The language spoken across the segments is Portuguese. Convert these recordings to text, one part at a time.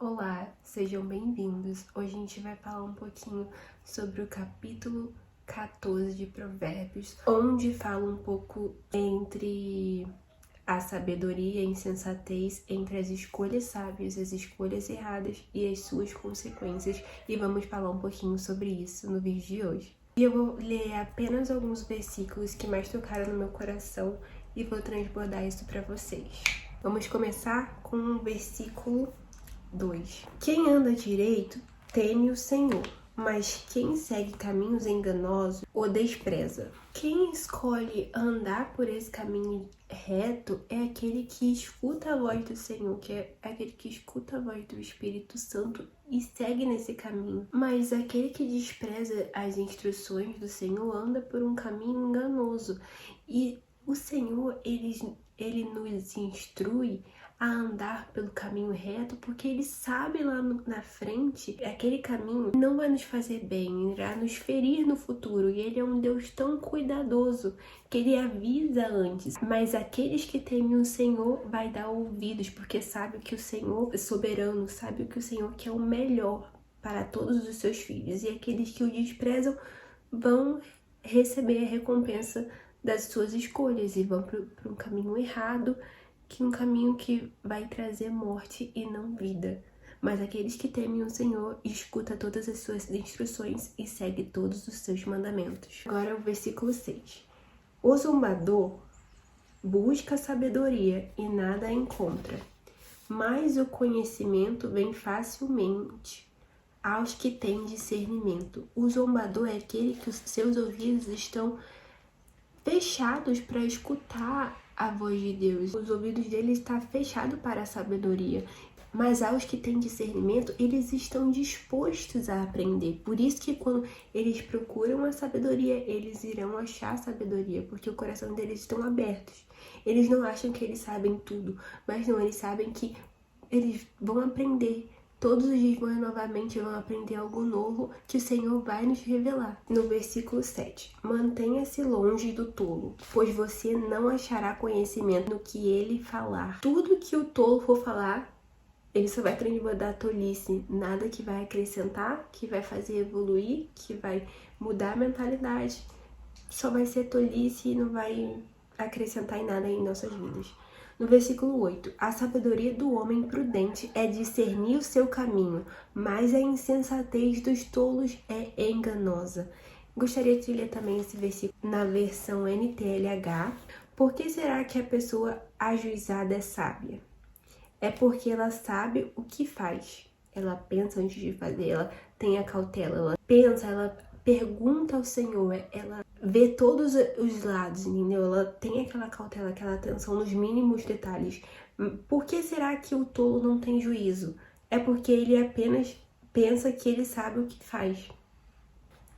Olá, sejam bem-vindos. Hoje a gente vai falar um pouquinho sobre o capítulo 14 de Provérbios, onde fala um pouco entre a sabedoria e a insensatez, entre as escolhas sábias, as escolhas erradas e as suas consequências. E vamos falar um pouquinho sobre isso no vídeo de hoje. E eu vou ler apenas alguns versículos que mais tocaram no meu coração e vou transbordar isso para vocês. Vamos começar com o versículo 2. Quem anda direito teme o Senhor, mas quem segue caminhos enganosos o despreza. Quem escolhe andar por esse caminho reto é aquele que escuta a voz do Senhor, que é aquele que escuta a voz do Espírito Santo e segue nesse caminho. Mas aquele que despreza as instruções do Senhor anda por um caminho enganoso. E o Senhor, ele nos instrui a andar pelo caminho reto, porque ele sabe lá na frente, aquele caminho não vai nos fazer bem, irá nos ferir no futuro. E ele é um Deus tão cuidadoso que ele avisa antes. Mas aqueles que temem o Senhor vai dar ouvidos, porque sabe que o Senhor é soberano, sabe que o Senhor quer o melhor para todos os seus filhos. E aqueles que o desprezam vão receber a recompensa das suas escolhas e vão para um caminho errado, que um caminho que vai trazer morte e não vida. Mas aqueles que temem o Senhor escuta todas as suas instruções e segue todos os seus mandamentos. Agora o versículo 6. O zombador busca sabedoria e nada a encontra, mas o conhecimento vem facilmente aos que têm discernimento. O zombador é aquele que os seus ouvidos estão fechados para escutar a voz de Deus. Os ouvidos dele estão fechados para a sabedoria. Mas aos que têm discernimento, eles estão dispostos a aprender. Por isso que quando eles procuram a sabedoria, eles irão achar a sabedoria, porque o coração deles estão abertos. Eles não acham que eles sabem tudo, mas não, eles sabem que eles vão aprender. Todos os dias novamente vão aprender algo novo que o Senhor vai nos revelar. No versículo 7. Mantenha-se longe do tolo, pois você não achará conhecimento no que ele falar. Tudo que o tolo for falar, ele só vai transbordar tolice. Nada que vai acrescentar, que vai fazer evoluir, que vai mudar a mentalidade. Só vai ser tolice e não vai acrescentar em nada em nossas vidas. No versículo 8, a sabedoria do homem prudente é discernir o seu caminho, mas a insensatez dos tolos é enganosa. Gostaria de ler também esse versículo na versão NTLH. Por que será que a pessoa ajuizada é sábia? É porque ela sabe o que faz. Ela pensa antes de fazer, ela tem a cautela, ela pensa, ela pergunta ao Senhor, ela vê todos os lados, entendeu? Ela tem aquela cautela, aquela atenção nos mínimos detalhes. Por que será que o tolo não tem juízo? É porque ele apenas pensa que ele sabe o que faz.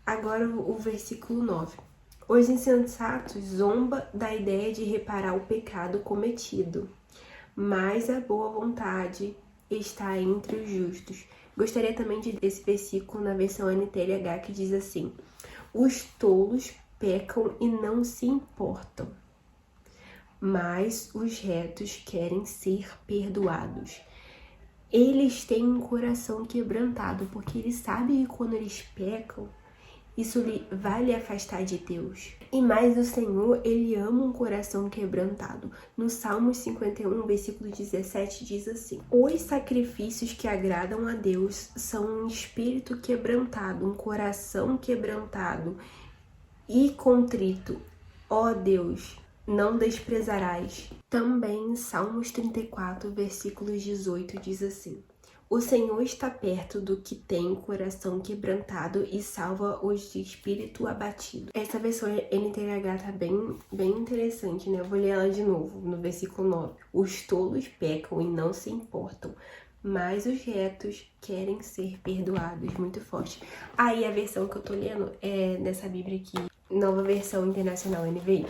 Agora o versículo 9. Os insensatos zombam da ideia de reparar o pecado cometido, mas a boa vontade está entre os justos. Gostaria também de ler esse versículo na versão NTLH que diz assim: os tolos pecam e não se importam, mas os retos querem ser perdoados. Eles têm um coração quebrantado, porque eles sabem que quando eles pecam, isso vai lhe afastar de Deus. E mais o Senhor, ele ama um coração quebrantado. No Salmos 51, versículo 17, diz assim: os sacrifícios que agradam a Deus são um espírito quebrantado, um coração quebrantado e contrito. Ó Deus, não desprezarás. Também Salmos 34, versículo 18, diz assim: o Senhor está perto do que tem o coração quebrantado e salva os de espírito abatido. Essa versão NTLH tá bem interessante, né? Eu vou ler ela de novo, no versículo 9. Os tolos pecam e não se importam, mas os retos querem ser perdoados. Muito forte. Aí a versão que eu tô lendo é nessa Bíblia aqui, Nova Versão Internacional NVI.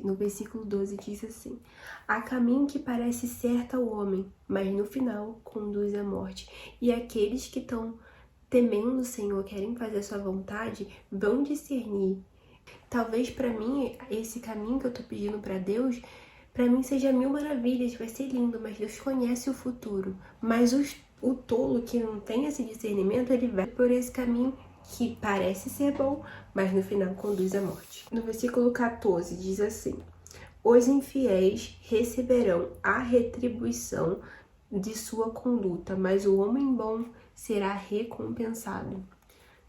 No versículo 12 diz assim: há caminho que parece certo ao homem, mas no final conduz à morte. E aqueles que estão temendo o Senhor, querem fazer a sua vontade, vão discernir. Talvez para mim, esse caminho que eu tô pedindo para Deus, para mim seja mil maravilhas, vai ser lindo, mas Deus conhece o futuro. Mas O tolo que não tem esse discernimento, ele vai por esse caminho que parece ser bom, mas no final conduz à morte. No versículo 14 diz assim: os infiéis receberão a retribuição de sua conduta, mas o homem bom será recompensado.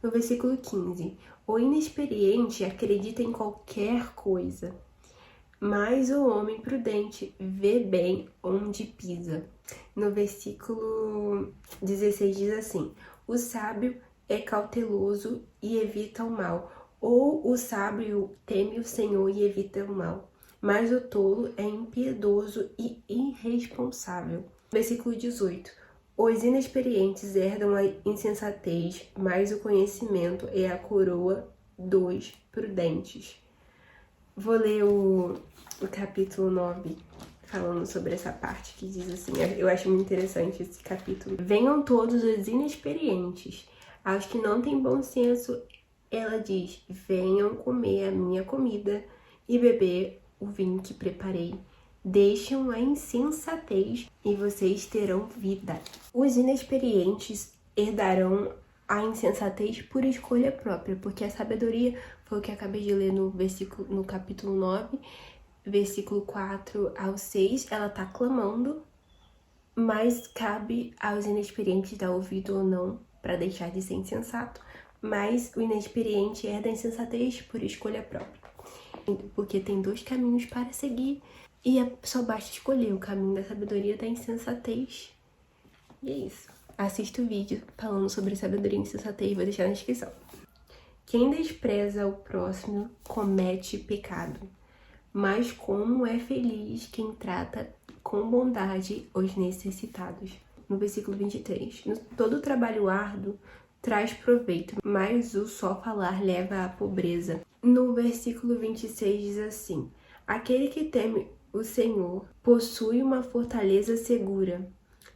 No versículo 15, o inexperiente acredita em qualquer coisa, mas o homem prudente vê bem onde pisa. No versículo 16 diz assim: o sábio é cauteloso e evita o mal, ou o sábio teme o Senhor e evita o mal, mas o tolo é impiedoso e irresponsável. Versículo 18: os inexperientes herdam a insensatez, mas o conhecimento é a coroa dos prudentes. Vou ler o capítulo 9, falando sobre essa parte que diz assim, eu acho muito interessante esse capítulo. Venham todos os inexperientes, aos que não têm bom senso, ela diz, venham comer a minha comida e beber o vinho que preparei. Deixam a insensatez e vocês terão vida. Os inexperientes herdarão a insensatez por escolha própria, porque a sabedoria foi o que eu acabei de ler no capítulo 9, versículo 4 ao 6, ela tá clamando, mas cabe aos inexperientes dar ouvido ou não para deixar de ser insensato, mas o inexperiente herda a insensatez por escolha própria, porque tem dois caminhos para seguir, e só basta escolher o caminho da sabedoria da insensatez. E é isso. Assista o vídeo falando sobre sabedoria e insensatez, vou deixar na descrição. Quem despreza o próximo comete pecado, mas como é feliz quem trata com bondade os necessitados. No versículo 23. Todo trabalho árduo traz proveito, mas o só falar leva à pobreza. No versículo 26 diz assim: aquele que teme o Senhor possui uma fortaleza segura,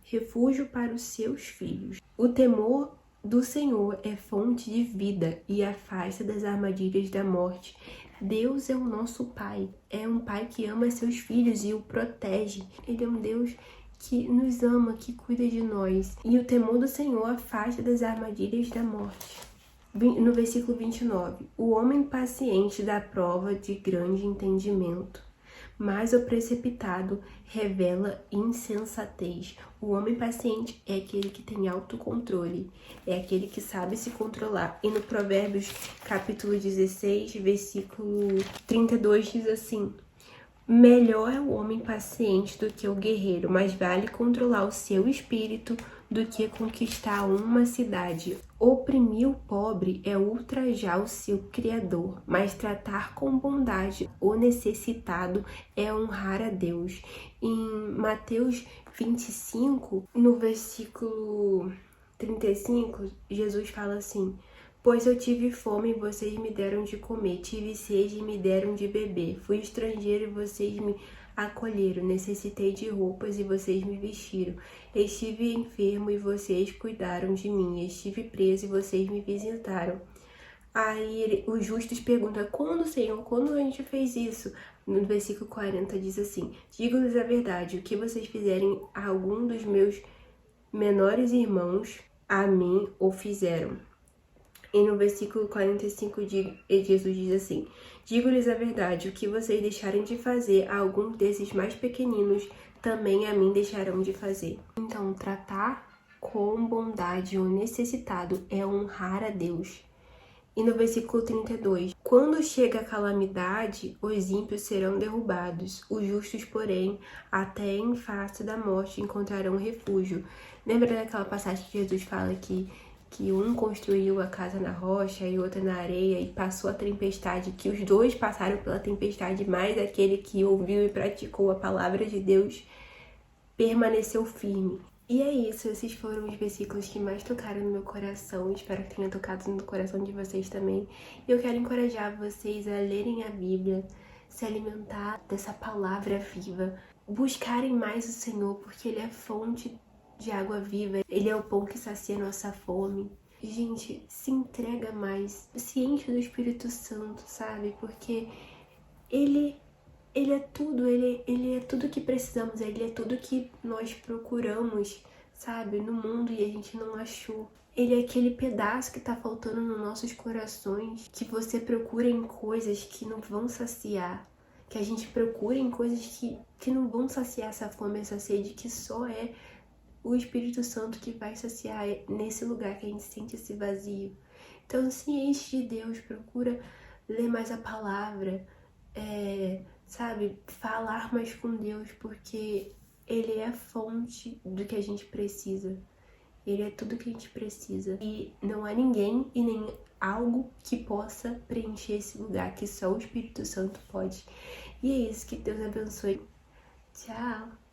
refúgio para os seus filhos. O temor do Senhor é fonte de vida e afasta das armadilhas da morte. Deus é o nosso Pai, é um Pai que ama seus filhos e o protege. Ele é um Deus que nos ama, que cuida de nós. E o temor do Senhor afasta das armadilhas da morte. No versículo 29, o homem paciente dá prova de grande entendimento, mas o precipitado revela insensatez. O homem paciente é aquele que tem autocontrole, é aquele que sabe se controlar. E no Provérbios, capítulo 16, versículo 32, diz assim: melhor é o homem paciente do que o guerreiro, mas vale controlar o seu espírito do que conquistar uma cidade. Oprimir o pobre é ultrajar o seu Criador, mas tratar com bondade o necessitado é honrar a Deus. Em Mateus 25, no versículo 35, Jesus fala assim: pois eu tive fome e vocês me deram de comer, tive sede e me deram de beber, fui estrangeiro e vocês me acolheram, necessitei de roupas e vocês me vestiram, estive enfermo e vocês cuidaram de mim, estive preso e vocês me visitaram. Aí os justos perguntam: quando, Senhor? Quando a gente fez isso? No versículo 40 diz assim: digo-lhes a verdade, o que vocês fizerem a algum dos meus menores irmãos, a mim o fizeram. E no versículo 45, Jesus diz assim: digo-lhes a verdade, o que vocês deixarem de fazer a alguns desses mais pequeninos, também a mim deixarão de fazer. Então, tratar com bondade o necessitado é honrar a Deus. E no versículo 32, quando chega a calamidade, os ímpios serão derrubados, os justos, porém, até em face da morte encontrarão refúgio. Lembra daquela passagem que Jesus fala que um construiu a casa na rocha e outra na areia e passou a tempestade, que os dois passaram pela tempestade, mas aquele que ouviu e praticou a palavra de Deus permaneceu firme. E é isso, esses foram os versículos que mais tocaram no meu coração, espero que tenha tocado no coração de vocês também. Eu quero encorajar vocês a lerem a Bíblia, se alimentar dessa palavra viva, buscarem mais o Senhor, porque Ele é fonte de água viva, Ele é o pão que sacia nossa fome. Gente, se entrega mais, se enche do Espírito Santo, sabe? Porque Ele é tudo, ele é tudo que precisamos, Ele é tudo que nós procuramos, sabe, no mundo e a gente não achou. Ele é aquele pedaço que tá faltando nos nossos corações, que você procura em coisas que não vão saciar, que a gente procura em coisas que não vão saciar essa fome, essa sede, que só é o Espírito Santo que vai saciar nesse lugar que a gente sente esse vazio. Então se enche de Deus, procura ler mais a palavra, sabe, falar mais com Deus, porque Ele é a fonte do que a gente precisa. Ele é tudo que a gente precisa. E não há ninguém e nem algo que possa preencher esse lugar, que só o Espírito Santo pode. E é isso, que Deus abençoe. Tchau!